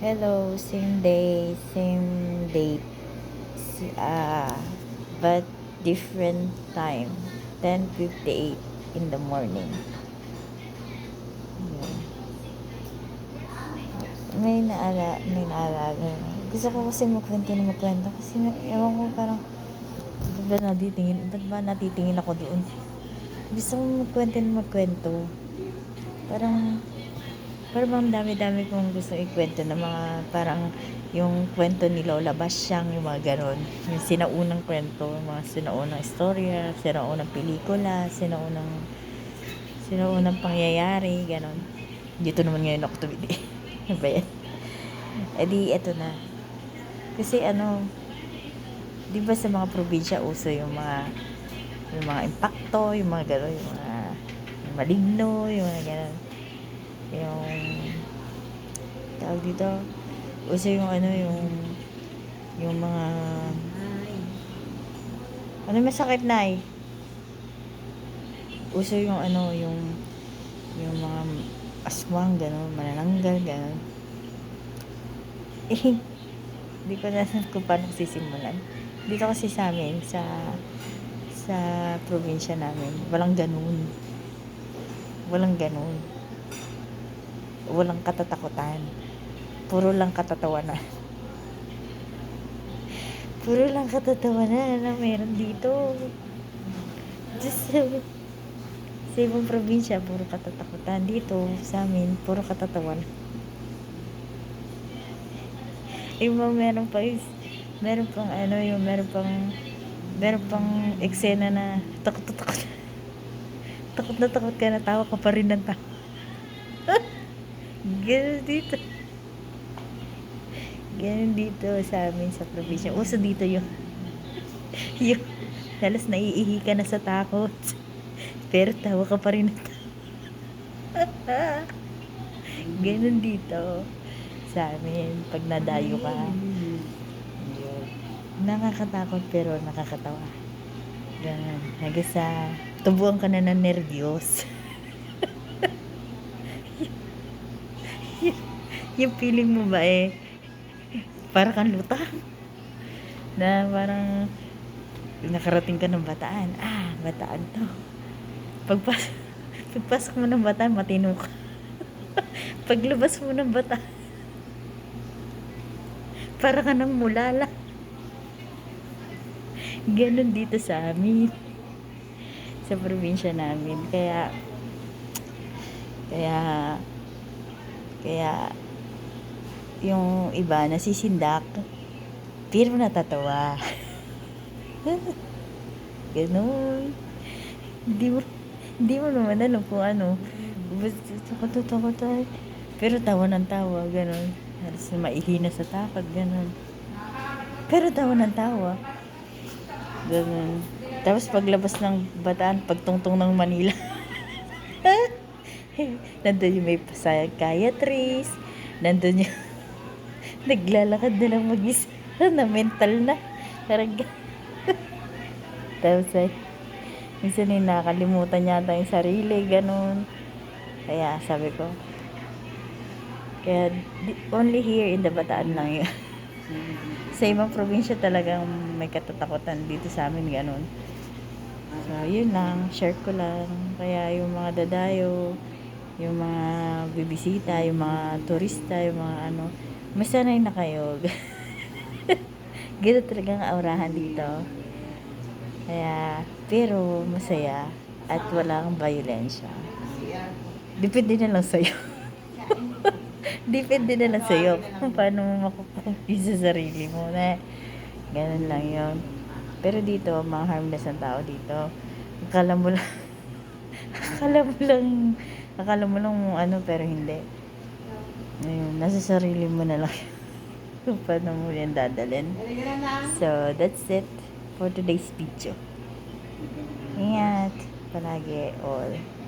Hello, same day, same date. Si- ah, but different time. 10:58 in the morning. Yun. May naalala. Gusto ko kasi magkwento kasi ewan ko parang ba't ba natitingin ako doon? Gusto ko magkwento. Parang Parang ang dami-dami kong gusto ikwento na mga parang yung kwento ni Lola Basyang, yung mga ganon. Yung sinaunang kwento, yung mga sinaunang istorya, sinaunang pelikula, sinaunang pangyayari, ganon. Dito naman ngayon ako tumidi. Ano ba yan? E di, eto na. Kasi di ba sa mga probinsya uso yung mga impacto, yung mga ganon, yung maligno, yung mga ganon. Yung tawag dito, uso yung mga masakit na uso yung mga aswang gano'n, manananggal gano'n. Hindi ko na alam kung paano sisimulan. Dito kasi sa amin sa probinsya namin walang ganun, walang katatakutan, puro lang katatawanan. Puro lang katatawanan na meron dito. Just sa ibang probinsya, puro katatakutan. Dito, sa amin, puro katatawanan. Iba meron pang eksena na takot na takot. Takot na takot ka na, tawa ka pa rin ng tawa. Ganun dito. Ganun dito sa amin sa probinsya. Uso dito yung halos naiihi ka na sa takot. Pero tawa ka pa rin ng tawa. Ganun dito sa amin. Pag nadayo ka, yun. Nakakatakot pero nakakatawa. Ganun. Hanggang sa tubuan ka na ng nervyos. Yung feeling mo ba para kang lutang na parang nakarating ka ng Bataan. Bataan to. Pagpas pagpasok mo ng Bataan, matino ka. Paglabas mo ng Bataan, para ka ng mulala. Ganun dito sa amin. Sa probinsya namin. Kaya kaya yung iba nasisindak pero natatawa. Ganun. Hindi mo naman alam kung ano. Basta takot tayo. Pero tawa ng tawa, ganun. Halos maihina sa takot, ganun. Pero tawa ng tawa. Ganun. Tapos paglabas ng Bataan, pagtungtong ng Manila. Nandun yung may psychiatrist. Nandun yung naglalakad na lang mag-isa na mental na. Parang tapos minsan nakakalimutan yata yung sarili, ganun. Kaya sabi ko, only here in the Bataan lang yun. Sa ibang probinsya talagang may katatakutan, dito sa amin ganun. So yun lang, share ko lang. Kaya yung mga dadayo, yung mga bibisita, yung mga turista, yung mga masanay na kayo. Gito talagang aurahan dito. Kaya, pero masaya at walang violensya. Depende na lang sa'yo. Depende na lang sa'yo kung paano mo makukumpisa sa sarili mo na ganun lang yon. Pero dito, mga harmless ang tao dito. Akala mo lang, akala mo lang, akala mo lang pero hindi. Ayun, nasa sarili mo na lang kung paano mo yan dadalhin. So, that's it for today's video. Ingat palagi all.